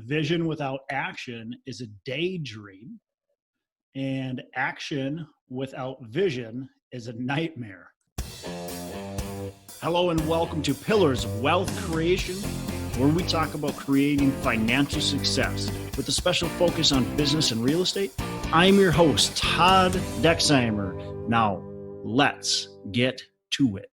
vision without action is a daydream, and action without vision is a nightmare. Hello and welcome to Pillars of Wealth Creation, where we talk about creating financial success with a special focus on business and real estate. I'm your host, Todd Dexheimer. Now, let's get to it.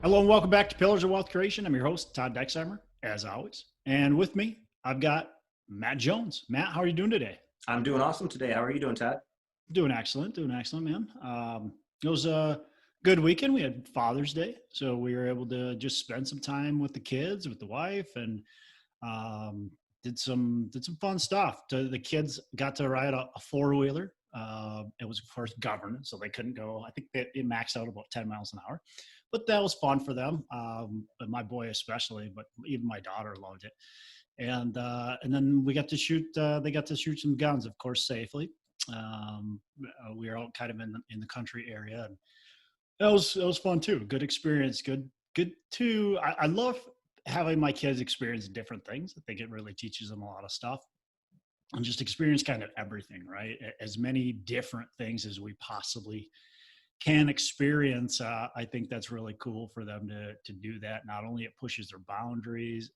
Hello and welcome back to Pillars of Wealth Creation. I'm your host, Todd Dexheimer, as always. And with me, I've got Matt Jones. Matt, how are you doing today? I'm doing awesome today. How are you doing, Todd? Doing excellent, man. It was a good weekend. We had Father's Day, so we were able to just spend some time with the kids, with the wife, and did some fun stuff. The kids got to ride a four-wheeler. It was, of course, governed, so they couldn't go. I think it maxed out about 10 miles an hour, but that was fun for them. But my boy especially, but even my daughter loved it. And then we got to shoot. They got to shoot some guns, of course, safely. We were out kind of in the country area, and it was fun too. Good experience. Good too. I love having my kids experience different things. I think it really teaches them a lot of stuff, and just experience kind of everything, right? As many different things as we possibly can experience. I think that's really cool for them to do that. Not only it pushes their boundaries,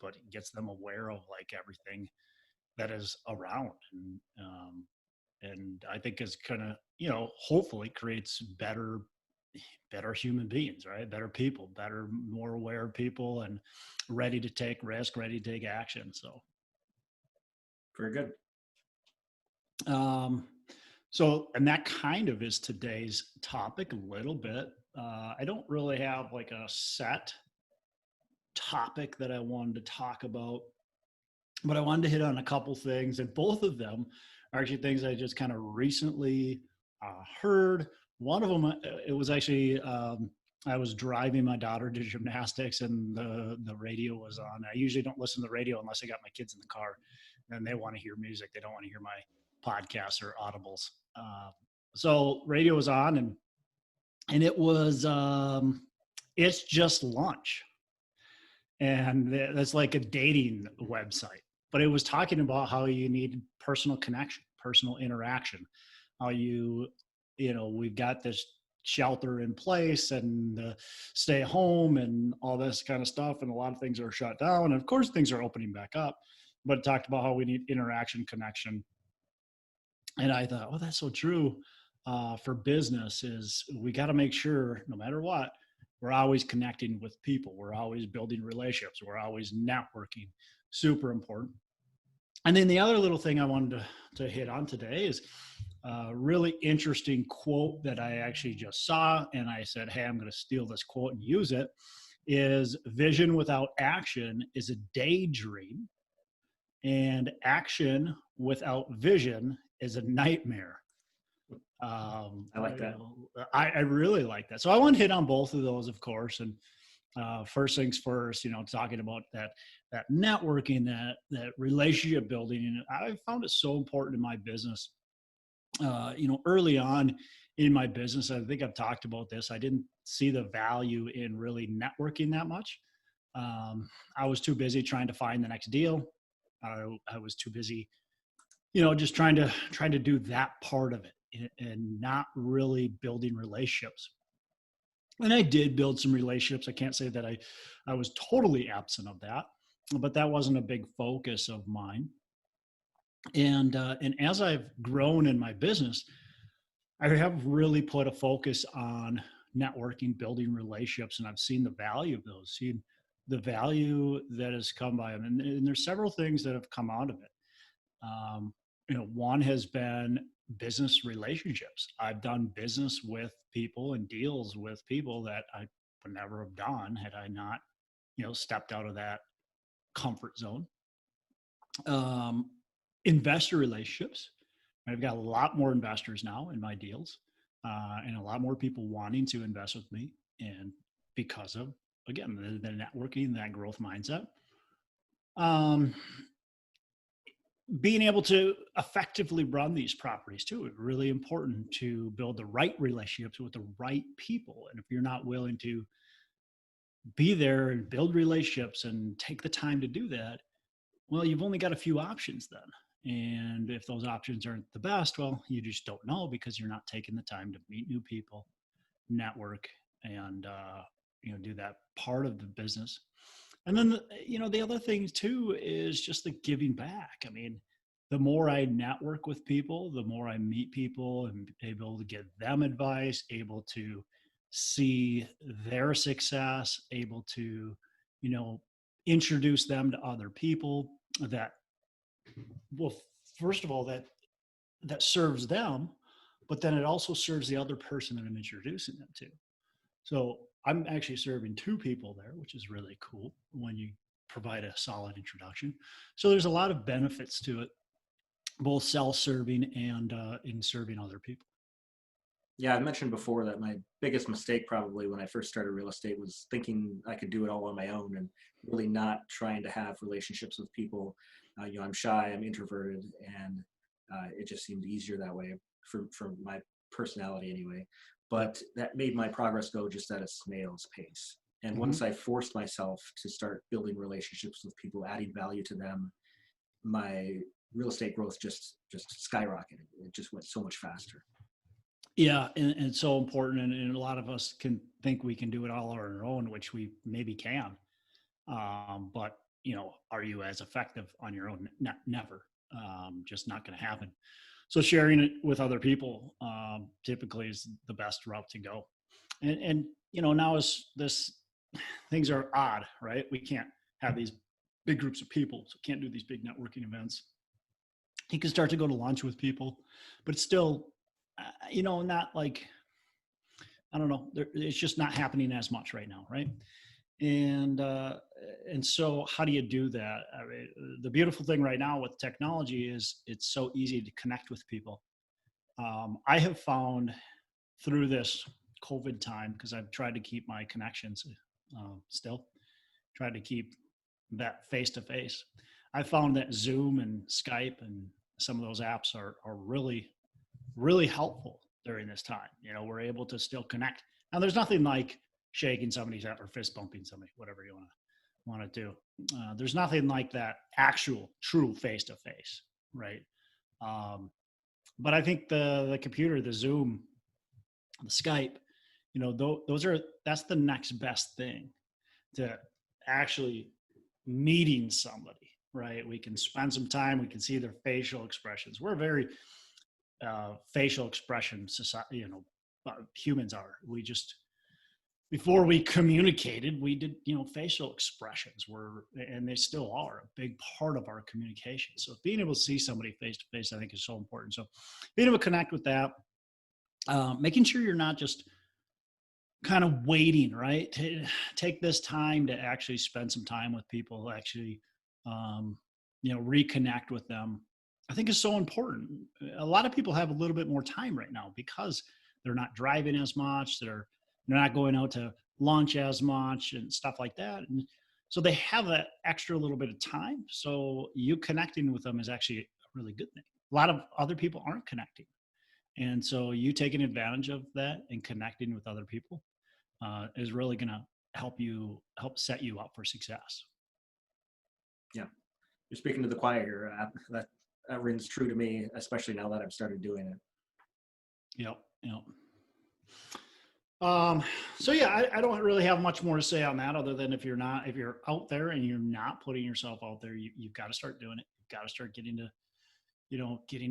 but it gets them aware of like everything that is around. And I think is kind of, hopefully creates better human beings, right? Better people, more aware people, and ready to take risk, ready to take action. So very good. And that kind of is today's topic a little bit. I don't really have like a set topic that I wanted to talk about, but I wanted to hit on a couple things, and both of them are actually things I just kind of recently heard. One of them, it was actually, I was driving my daughter to gymnastics, and the radio was on. I usually don't listen to the radio unless I got my kids in the car, and they want to hear music. They don't want to hear my podcasts or audibles. So radio was on, and it was, It's Just Lunch. And that's like a dating website, but it was talking about how you need personal connection, personal interaction, how we've got this shelter in place and stay home and all this kind of stuff. And a lot of things are shut down. And of course, things are opening back up, but it talked about how we need interaction, connection. And I thought, oh, that's so true for business. Is we got to make sure no matter what, we're always connecting with people. We're always building relationships. We're always networking. Super important. And then the other little thing I wanted to hit on today is a really interesting quote that I actually just saw. And I said, hey, I'm going to steal this quote and use it. Is vision without action is a daydream, and action without vision is a nightmare. I like that. I really like that. So I want to hit on both of those, of course. And first things first, talking about that networking, that relationship building. And I found it so important in my business. Early on in my business, I think I've talked about this. I didn't see the value in really networking that much. I was too busy trying to find the next deal. I was too busy, just trying to do that part of it, and not really building relationships. And I did build some relationships. I can't say that I was totally absent of that, but that wasn't a big focus of mine. And as I've grown in my business, I have really put a focus on networking, building relationships, and I've seen the value of those, seen the value that has come by them. And there's several things that have come out of it. One has been business relationships. I've done business with people and deals with people that I would never have done had I not, stepped out of that comfort zone. Investor relationships. I've got a lot more investors now in my deals, and a lot more people wanting to invest with me. And because of, again, the networking, that growth mindset. Being able to effectively run these properties too, it's really important to build the right relationships with the right people. And if you're not willing to be there and build relationships and take the time to do that, Well, you've only got a few options then. And if those options aren't the best, well, you just don't know because you're not taking the time to meet new people, network, and do that part of the business. And then the other thing too is just the giving back. I mean, the more I network with people, the more I meet people and able to give them advice, able to see their success, able to, you know, introduce them to other people that, well, first of all, that serves them, but then it also serves the other person that I'm introducing them to. So I'm actually serving two people there, which is really cool when you provide a solid introduction. So there's a lot of benefits to it, both self-serving and in serving other people. Yeah, I mentioned before that my biggest mistake probably when I first started real estate was thinking I could do it all on my own and really not trying to have relationships with people. I'm shy, I'm introverted, and it just seemed easier that way for my personality anyway. Yep. But that made my progress go just at a snail's pace. And Mm-hmm. once I forced myself to start building relationships with people, adding value to them, my real estate growth just skyrocketed. It just went so much faster. Yeah, and it's so important, and a lot of us can think we can do it all on our own, which we maybe can. But are you as effective on your own? Never. Just not going to happen. So sharing it with other people typically is the best route to go. And now as this things are odd, right? We can't have these big groups of people, so can't do these big networking events. You can start to go to lunch with people, but it's still, not like, I don't know, it's just not happening as much right now, right? And so how do you do that? I mean, the beautiful thing right now with technology is it's so easy to connect with people. I have found through this COVID time, because I've tried to keep my connections still, tried to keep that face to face. I found that Zoom and Skype and some of those apps are really, really helpful during this time. We're able to still connect. Now, there's nothing like shaking somebody's hand or fist bumping somebody, whatever you want to do. There's nothing like that actual, true face to face, right? But I think the computer, the Zoom, the Skype, that's the next best thing to actually meeting somebody, right? We can spend some time, we can see their facial expressions. We're very facial expression society, humans are. We just, before we communicated, we did, facial expressions were, and they still are a big part of our communication. So being able to see somebody face to face, I think is so important. So being able to connect with that, making sure you're not just kind of waiting, right? To take this time to actually spend some time with people, actually, reconnect with them, I think is so important. A lot of people have a little bit more time right now because they're not driving as much. They're not going out to lunch as much and stuff like that. And so they have that extra little bit of time. So you connecting with them is actually a really good thing. A lot of other people aren't connecting. And so you taking advantage of that and connecting with other people is really going to help set you up for success. Yeah. You're speaking to the choir here. That rings true to me, especially now that I've started doing it. Yep. So yeah, I don't really have much more to say on that other than if you're out there and you're not putting yourself out there, you've got to start doing it. You've got to start getting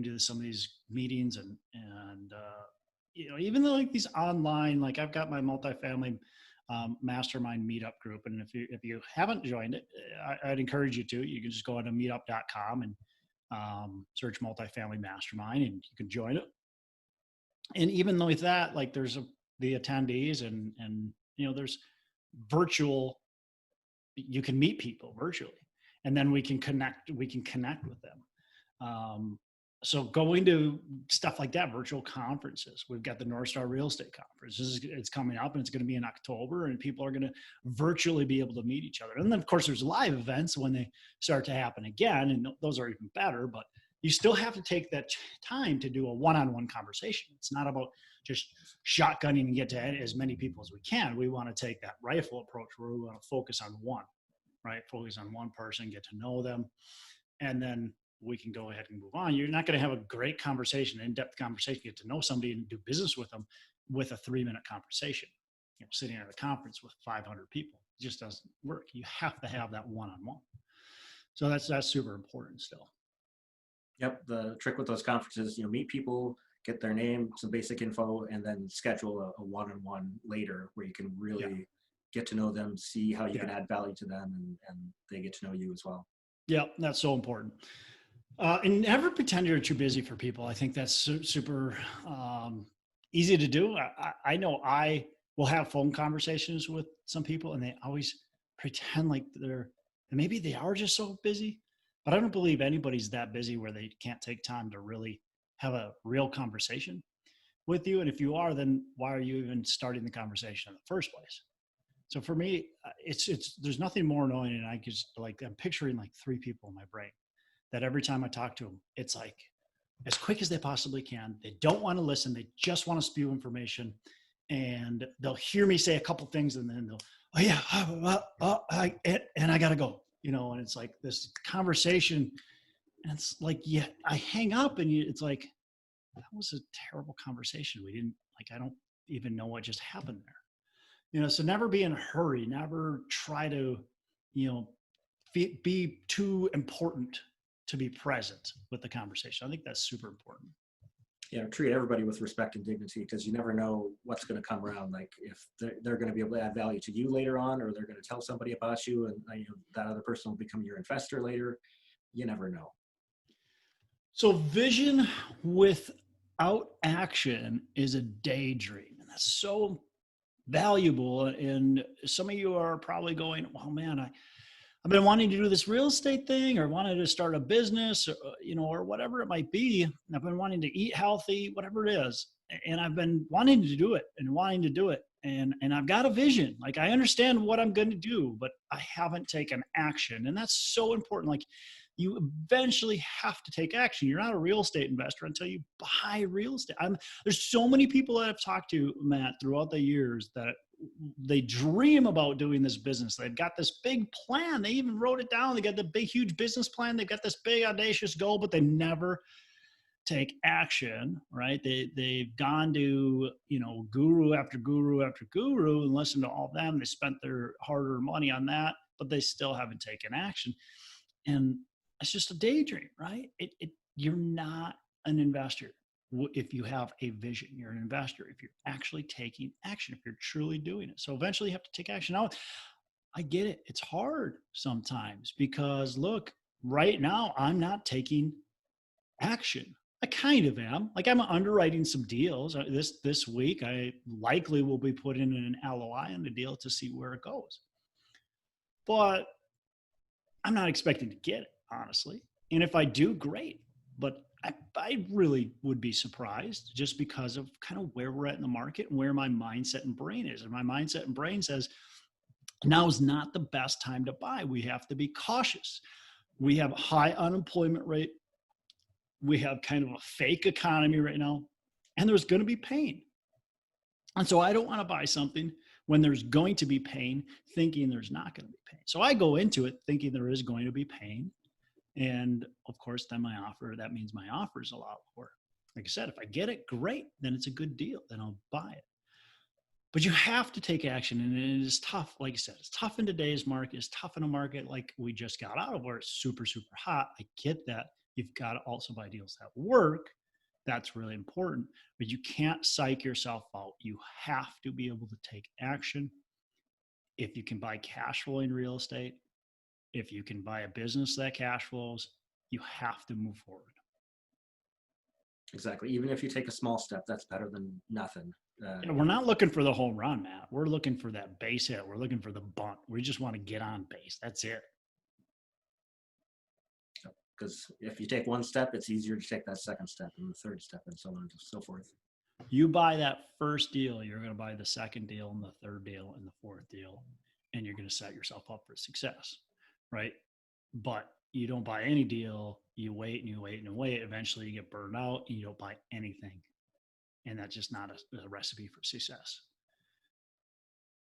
to some of these meetings and even though like these online, like I've got my multifamily Mastermind Meetup group. And if you haven't joined it, I'd encourage you to. You can just go on to meetup.com and search multifamily Mastermind and you can join it. And even though with that, like there's the attendees and there's virtual, you can meet people virtually and then we can connect with them. So going to stuff like that, virtual conferences, we've got the North Star Real Estate Conference. It's coming up and it's going to be in October and people are going to virtually be able to meet each other. And then of course there's live events when they start to happen again. And those are even better, but you still have to take that time to do a one-on-one conversation. It's not about just shotgunning and get to as many people as we can. We want to take that rifle approach where we want to focus on one. right? Focus on one person, get to know them, and then we can go ahead and move on. You're not going to have a great conversation, in-depth conversation, get to know somebody and do business with them with a 3-minute conversation. Sitting at a conference with 500 people, it just doesn't work. You have to have that one-on-one. So that's super important still. Yep. The trick with those conferences, meet people, get their name, some basic info, and then schedule a one-on-one later where you can really get to know them, see how you can add value to them, and they get to know you as well. Yeah, that's so important. And never pretend you're too busy for people. I think that's super easy to do. I know I will have phone conversations with some people and they always pretend like maybe they are just so busy, but I don't believe anybody's that busy where they can't take time to really have a real conversation with you. And if you are, then why are you even starting the conversation in the first place? So for me, there's nothing more annoying. And I'm picturing like 3 people in my brain that every time I talk to them, it's like as quick as they possibly can. They don't want to listen. They just want to spew information. And they'll hear me say a couple things and then they'll, oh yeah, and I got to go, and it's like this conversation. And it's like, yeah, I hang up and it's like, that was a terrible conversation. I don't even know what just happened there. So never be in a hurry, never try to, be too important to be present with the conversation. I think that's super important. Treat everybody with respect and dignity, because you never know what's going to come around. Like if they're going to be able to add value to you later on, or they're going to tell somebody about you, and that other person will become your investor later. You never know. So vision without action is a daydream, and that's so valuable. And some of you are probably going, "Oh man, I've been wanting to do this real estate thing, or wanted to start a business, or whatever it might be. I've been wanting to eat healthy, whatever it is. And I've been wanting to do it and wanting to do it. And I've got a vision. Like I understand what I'm going to do, but I haven't taken action. And that's so important. Like you eventually have to take action. You're not a real estate investor until you buy real estate. There's so many people that I've talked to, Matt, throughout the years that they dream about doing this business. They've got this big plan. They even wrote it down. They got the big, huge business plan. They've got this big, audacious goal, but they never take action, right? They've gone to, guru after guru after guru and listened to all of them. They spent their hard-earned money on that, but they still haven't taken action. And it's just a daydream, right? You're not an investor. If you have a vision, you're an investor. If you're actually taking action, if you're truly doing it. So eventually you have to take action. Now, I get it. It's hard sometimes because look, right now I'm not taking action. I kind of am. Like I'm underwriting some deals. This week, I likely will be putting in an LOI on the deal to see where it goes. But I'm not expecting to get it, honestly. And if I do, great. But I really would be surprised just because of kind of where we're at in the market and where my mindset and brain is. And my mindset and brain says, now is not the best time to buy. We have to be cautious. We have a high unemployment rate. We have kind of a fake economy right now, and there's going to be pain. And so I don't want to buy something when there's going to be pain, thinking there's not going to be pain. So I go into it thinking there is going to be pain. And of course, then that means my offer is a lot lower. Like I said, if I get it, great, then it's a good deal. Then I'll buy it. But you have to take action, and it is tough. Like I said, it's tough in today's market. It's tough in a market like we just got out of where it's super, super hot. I get that. You've got to also buy deals that work. That's really important. But you can't psych yourself out. You have to be able to take action. If you can buy cash flowing real estate, if you can buy a business that cash flows, you have to move forward. Exactly. Even if you take a small step, that's better than nothing. We're not looking for the home run, Matt. We're looking for that base hit. We're looking for the bunt. We just want to get on base. That's it. Because if you take one step, it's easier to take that second step and the third step and so on and so forth. You buy that first deal, you're going to buy the second deal and the third deal and the fourth deal, and you're going to set yourself up for success, right? But you don't buy any deal. You wait and you wait and you wait. Eventually you get burned out and you don't buy anything. And that's just not a recipe for success.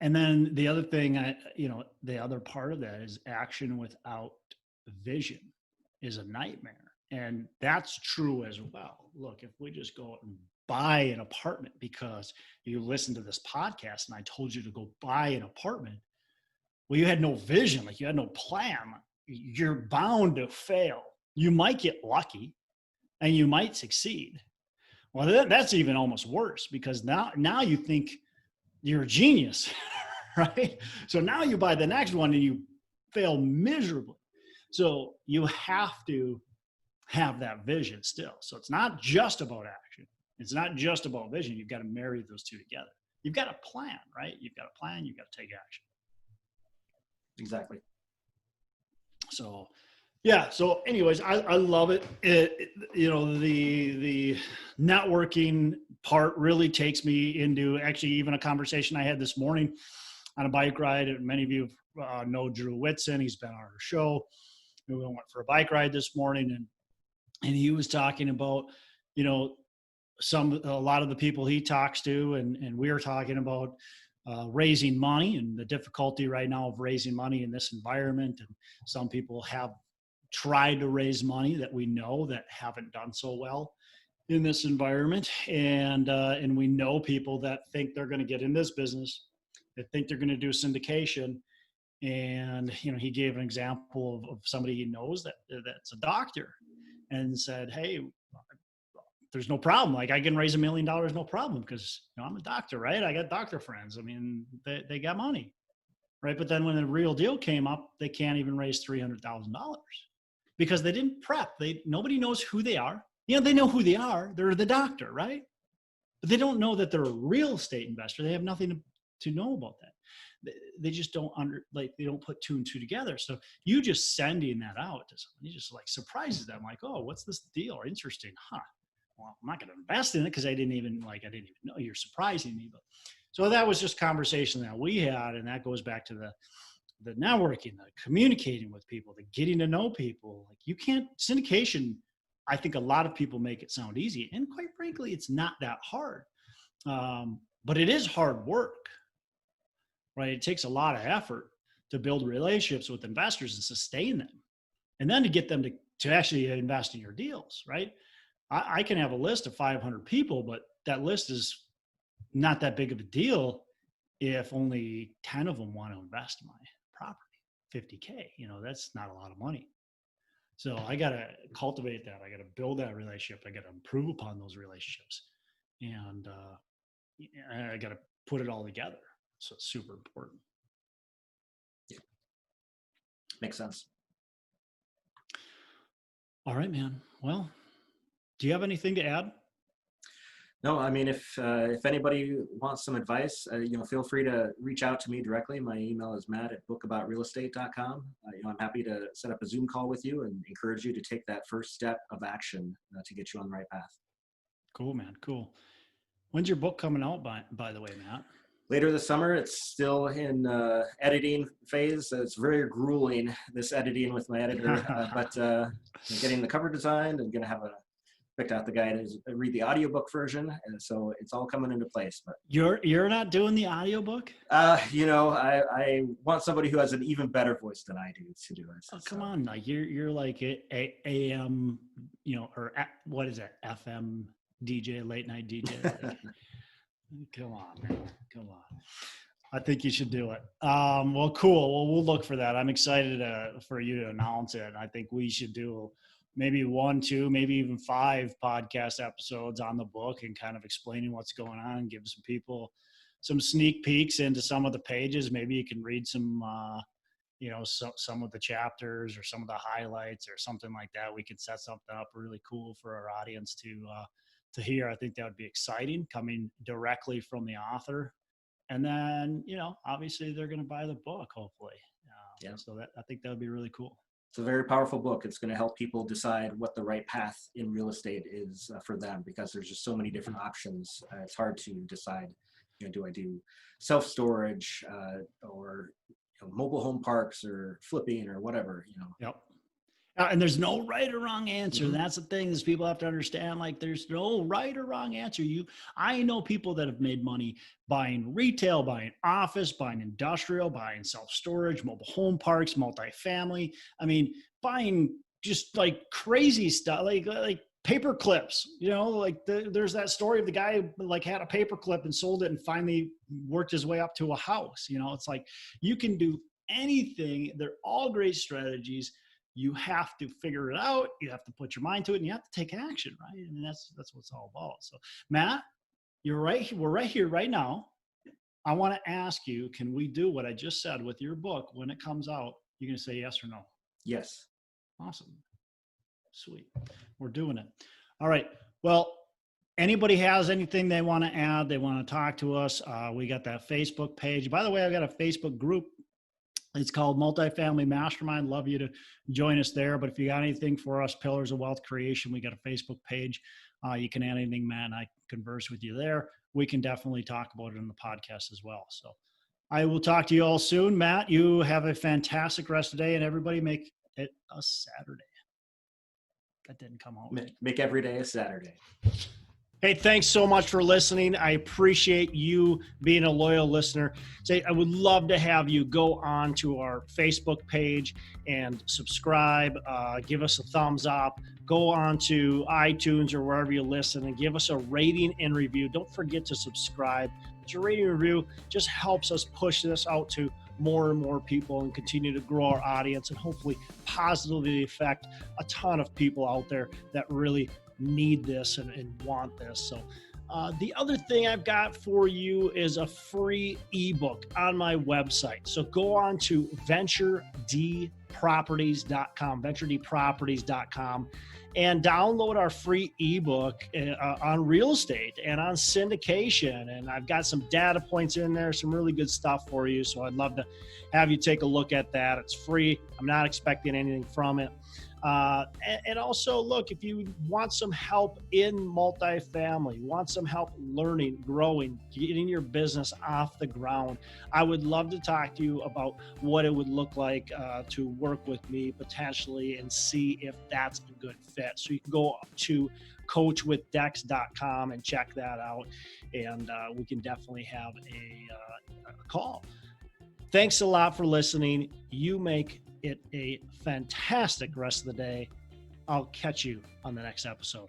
And then the other thing, the other part of that is action without vision is a nightmare. And that's true as well. Look, if we just go out and buy an apartment because you listened to this podcast and I told you to go buy an apartment, well, you had no vision, like you had no plan. You're bound to fail. You might get lucky and you might succeed. Well, that's even almost worse because now you think you're a genius, right? So now you buy the next one and you fail miserably. So you have to have that vision still. So it's not just about action. It's not just about vision. You've got to marry those two together. You've got a plan, right? You've got a plan. You've got to take action. Exactly. So, yeah. So, anyways, I love it. The networking part really takes me into actually even a conversation I had this morning on a bike ride. And many of you know Drew Whitson. He's been on our show. We went for a bike ride this morning, and he was talking about, a lot of the people he talks to, and we were talking about raising money and the difficulty right now of raising money in this environment. And some people have tried to raise money that we know that haven't done so well in this environment. And we know people that think they're going to get in this business, that think they're going to do syndication. And, he gave an example of somebody he knows that's a doctor and said, hey, there's no problem. Like I can raise $1 million, no problem. Because I'm a doctor, right? I got doctor friends. I mean, they got money, right? But then when the real deal came up, they can't even raise $300,000 because they didn't prep. Nobody knows who they are. They know who they are. They're the doctor, right? But they don't know that they're a real estate investor. They have nothing to know about that. They just don't they don't put two and two together. So you just sending that out to someone, you just like surprises them. Like, oh, what's this deal? Interesting, huh? Well, I'm not going to invest in it because I didn't even know. You're surprising me. But so that was just conversation that we had, and that goes back to the networking, the communicating with people, the getting to know people. Like you can't syndication. I think a lot of people make it sound easy, and quite frankly, it's not that hard. But it is hard work, right? It takes a lot of effort to build relationships with investors and sustain them, and then to get them to actually invest in your deals, right? I can have a list of 500 people, but that list is not that big of a deal if only 10 of them want to invest in my property, 50K, that's not a lot of money. So I got to cultivate that. I got to build that relationship. I got to improve upon those relationships, and I got to put it all together. So it's super important. Yeah. Makes sense. All right, man. Well, do you have anything to add? No, I mean, if anybody wants some advice, feel free to reach out to me directly. My email is matt@bookaboutrrealestate.com. I'm happy to set up a Zoom call with you and encourage you to take that first step of action to get you on the right path. Cool, man. Cool. When's your book coming out, by the way, Matt? Later this summer. It's still in editing phase. It's very grueling, this editing with my editor, but I'm getting the cover designed and going to have picked out the guy to read the audiobook version, and so it's all coming into place. But you're not doing the audiobook? I want somebody who has an even better voice than I do to do it. Oh, come on, like you're like a AM, or what is it, FM DJ, late night DJ? Like, come on, man. Come on. I think you should do it. Well, cool. Well, we'll look for that. I'm excited for you to announce it. I think we should do maybe 1, 2, maybe even 5 podcast episodes on the book and kind of explaining what's going on, give some people some sneak peeks into some of the pages. Maybe you can read some, some of the chapters or some of the highlights or something like that. We could set something up really cool for our audience to hear. I think that would be exciting, coming directly from the author. And then, obviously they're going to buy the book, hopefully. So I think that would be really cool. It's a very powerful book. It's going to help people decide what the right path in real estate is for them, because there's just so many different options. It's hard to decide, do I do self-storage or mobile home parks or flipping or whatever, Yep. And there's no right or wrong answer. Mhm. That's the thing is people have to understand, like there's no right or wrong answer. I know people that have made money buying retail, buying office, buying industrial, buying self-storage, mobile home parks, multifamily. I mean, buying just like crazy stuff, like paper clips, like there's that story of the guy who like had a paper clip and sold it and finally worked his way up to a house. It's like you can do anything. They're all great strategies. You have to figure it out. You have to put your mind to it, and you have to take action, right? And that's what it's all about. So, Matt, you're right. We're right here, right now. I want to ask you: can we do what I just said with your book when it comes out? You're going to say yes or no? Yes. Awesome, sweet. We're doing it. All right. Well, anybody has anything they want to add? They want to talk to us? We got that Facebook page. By the way, I've got a Facebook group. It's called Multifamily Mastermind. Love you to join us there. But if you got anything for us, Pillars of Wealth Creation, we got a Facebook page. You can add anything, Matt, and I converse with you there. We can definitely talk about it in the podcast as well. So I will talk to you all soon. Matt, you have a fantastic rest of the day, and everybody make it a Saturday. That didn't come out right. Make every day a Saturday. Hey, thanks so much for listening. I appreciate you being a loyal listener. I would love to have you go on to our Facebook page and subscribe. Give us a thumbs up. Go on to iTunes or wherever you listen and give us a rating and review. Don't forget to subscribe. Your rating and review just helps us push this out to more and more people and continue to grow our audience and hopefully positively affect a ton of people out there that really need this and want this. So the other thing I've got for you is a free ebook on my website. So go on to venturedproperties.com, and download our free ebook on real estate and on syndication. And I've got some data points in there, some really good stuff for you. So I'd love to have you take a look at that. It's free. I'm not expecting anything from it. And also, look, if you want some help in multifamily, want some help learning, growing, getting your business off the ground, I would love to talk to you about what it would look like to work with me potentially and see if that's a good fit. So you can go to coachwithdex.com and check that out, and we can definitely have a call. Thanks a lot for listening. You make it a fantastic rest of the day. I'll catch you on the next episode.